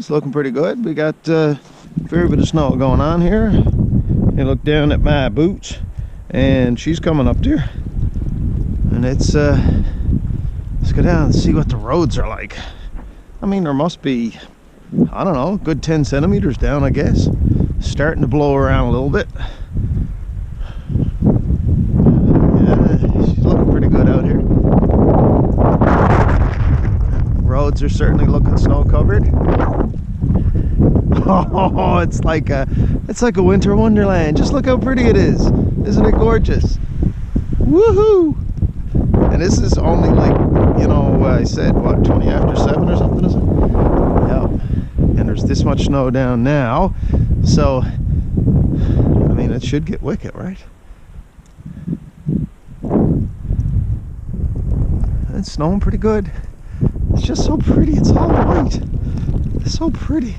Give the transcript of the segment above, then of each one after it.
it's looking pretty good. We got a fair bit of snow going on here. You look down at my boots, and she's coming up there. And let's go down and see what the roads are like. I mean, there must be, I don't know, a good 10 centimeters down, I guess. Starting to blow around a little bit. Yeah, she's looking pretty good out here. Roads are certainly looking snow covered. Oh, it's like a winter wonderland. Just look how pretty it is. Isn't it gorgeous? Woohoo! And this is only like, you know, I said what, 20 after 7 or something, is it? Yeah. And there's this much snow down now, so I mean, it should get wicked, right? It's snowing pretty good. It's just so pretty. It's all white. It's so pretty.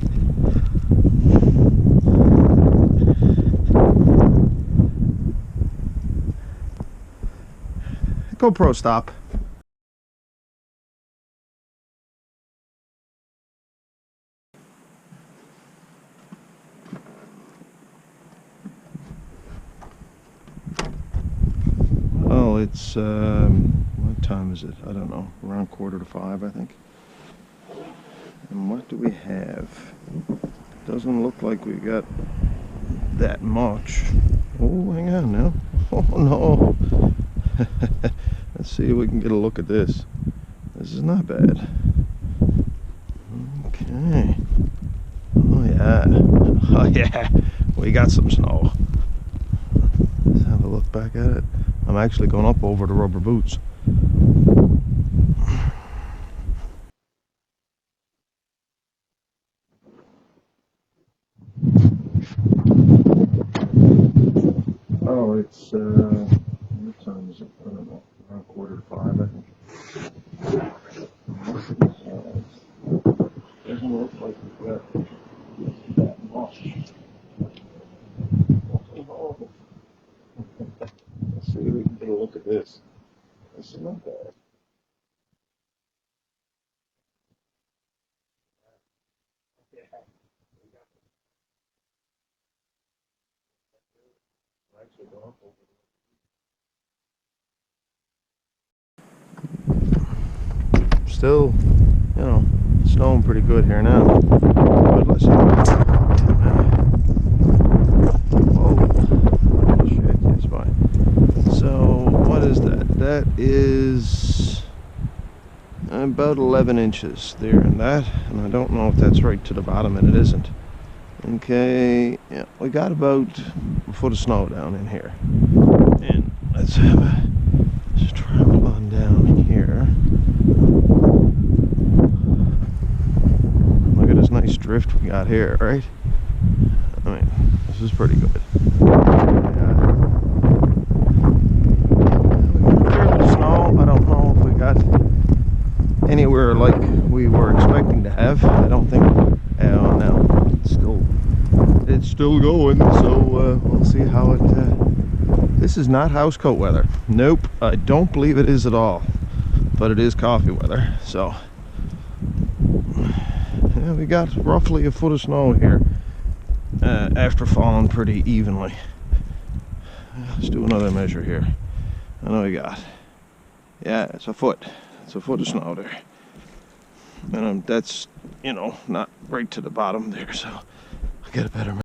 GoPro stop. Well, it's what time is it? I don't know. Around 4:45, I think. And what do we have? Doesn't look like we got that much. Oh, hang on now. Oh no. Let's see if we can get a look at this. This is not bad. Okay. Oh yeah. Oh yeah. We got some snow. Let's have a look back at it. I'm actually going up over the rubber boots. Oh, it's what time is it? I don't know. Around 4:45, I think. Doesn't look like we've got that much. Let's see if we can get a look at this. This is not bad. Actually going up over. Still, you know, snowing pretty good here now. But let's see. Whoa. Shit, it's fine. So, what is that? That is about 11 inches there and that. And I don't know if that's right to the bottom, and it isn't. Okay, yeah, we got about a foot of snow down in here. And let's travel on down here. Look at this nice drift we got here, right? I mean, this is pretty good. Yeah. We got a fair bit of snow. I don't know if we got anywhere like we were expecting to have. I don't think. Oh no, it's still going. So we'll see how it. This is not house coat weather. Nope, I don't believe it is at all. But it is coffee weather. So yeah, we got roughly a foot of snow here after falling pretty evenly. Let's do another measure here. I know we got. Yeah, it's a foot. It's a foot of snow there. And that's, you know, not right to the bottom there, so I'll get a better